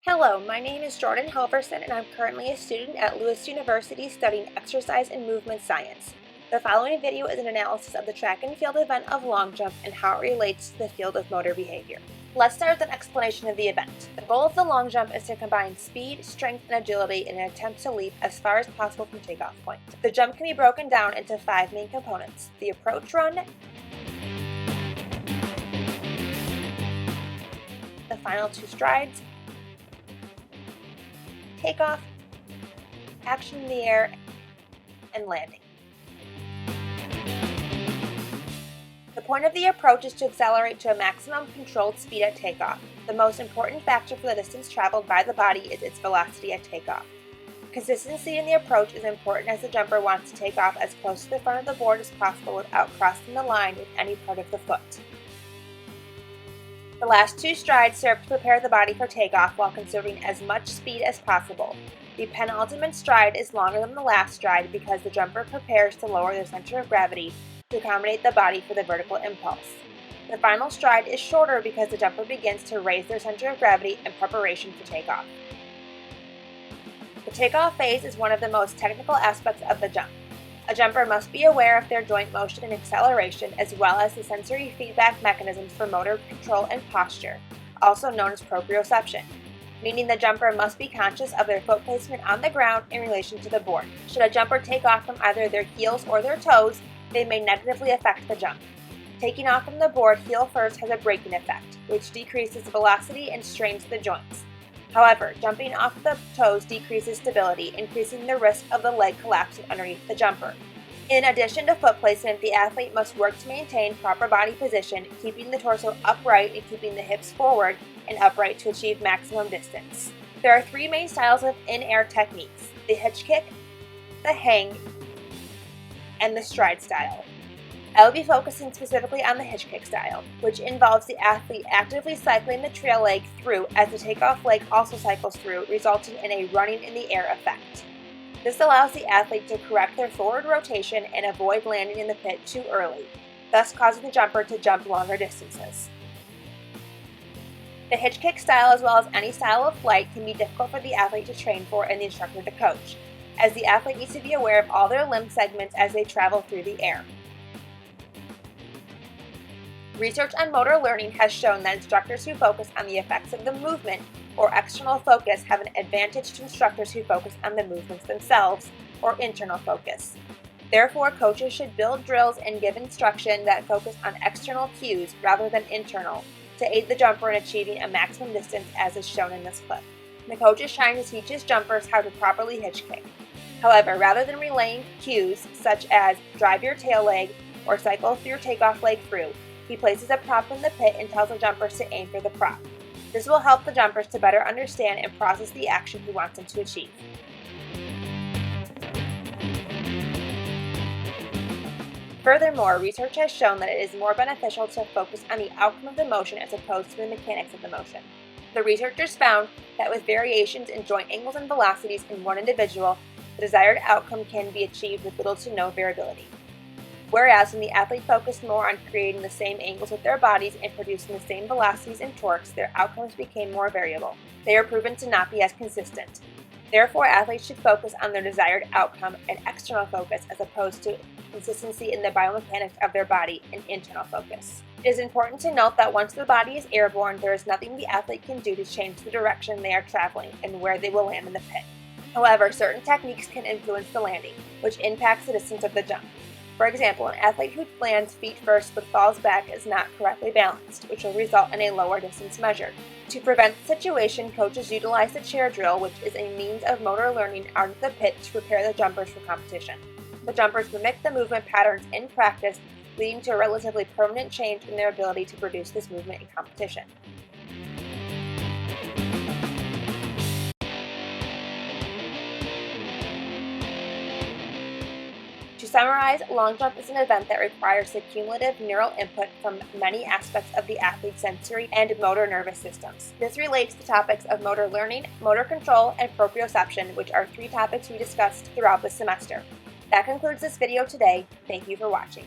Hello, my name is Jordan Halverson and I'm currently a student at Lewis University studying exercise and movement science. The following video is an analysis of the track and field event of long jump and how it relates to the field of motor behavior. Let's start with an explanation of the event. The goal of the long jump is to combine speed, strength, and agility in an attempt to leap as far as possible from takeoff point. The jump can be broken down into 5 main components: the approach run, the final 2 strides, takeoff, action in the air, and landing. The point of the approach is to accelerate to a maximum controlled speed at takeoff. The most important factor for the distance traveled by the body is its velocity at takeoff. Consistency in the approach is important as the jumper wants to take off as close to the front of the board as possible without crossing the line with any part of the foot. The last 2 strides serve to prepare the body for takeoff while conserving as much speed as possible. The penultimate stride is longer than the last stride because the jumper prepares to lower their center of gravity to accommodate the body for the vertical impulse. The final stride is shorter because the jumper begins to raise their center of gravity in preparation for takeoff. The takeoff phase is one of the most technical aspects of the jump. A jumper must be aware of their joint motion and acceleration, as well as the sensory feedback mechanisms for motor control and posture, also known as proprioception, meaning the jumper must be conscious of their foot placement on the ground in relation to the board. Should a jumper take off from either their heels or their toes, they may negatively affect the jump. Taking off from the board heel first has a braking effect, which decreases velocity and strains the joints. However, jumping off the toes decreases stability, increasing the risk of the leg collapsing underneath the jumper. In addition to foot placement, the athlete must work to maintain proper body position, keeping the torso upright and keeping the hips forward and upright to achieve maximum distance. There are 3 main styles of in-air techniques: the hitch kick, the hang, and the stride style. I will be focusing specifically on the hitch kick style, which involves the athlete actively cycling the trail leg through as the takeoff leg also cycles through, resulting in a running in the air effect. This allows the athlete to correct their forward rotation and avoid landing in the pit too early, thus causing the jumper to jump longer distances. The hitch kick style, as well as any style of flight, can be difficult for the athlete to train for and the instructor to coach, as the athlete needs to be aware of all their limb segments as they travel through the air. Research on motor learning has shown that instructors who focus on the effects of the movement or external focus have an advantage to instructors who focus on the movements themselves or internal focus. Therefore, coaches should build drills and give instruction that focus on external cues rather than internal to aid the jumper in achieving a maximum distance, as is shown in this clip. The coach is trying to teach his jumpers how to properly hitch kick. However, rather than relaying cues such as drive your tail leg or cycle your takeoff leg through, he places a prop in the pit and tells the jumpers to aim for the prop. This will help the jumpers to better understand and process the action he wants them to achieve. Furthermore, research has shown that it is more beneficial to focus on the outcome of the motion as opposed to the mechanics of the motion. The researchers found that with variations in joint angles and velocities in one individual, the desired outcome can be achieved with little to no variability. Whereas when the athlete focused more on creating the same angles with their bodies and producing the same velocities and torques, their outcomes became more variable. They are proven to not be as consistent. Therefore, athletes should focus on their desired outcome and external focus as opposed to consistency in the biomechanics of their body and internal focus. It is important to note that once the body is airborne, there is nothing the athlete can do to change the direction they are traveling and where they will land in the pit. However, certain techniques can influence the landing, which impacts the distance of the jump. For example, an athlete who lands feet first but falls back is not correctly balanced, which will result in a lower distance measured. To prevent the situation, coaches utilize the chair drill, which is a means of motor learning out of the pit to prepare the jumpers for competition. The jumpers mimic the movement patterns in practice, leading to a relatively permanent change in their ability to produce this movement in competition. To summarize, long jump is an event that requires the cumulative neural input from many aspects of the athlete's sensory and motor nervous systems. This relates to topics of motor learning, motor control, and proprioception, which are 3 topics we discussed throughout the semester. That concludes this video today. Thank you for watching.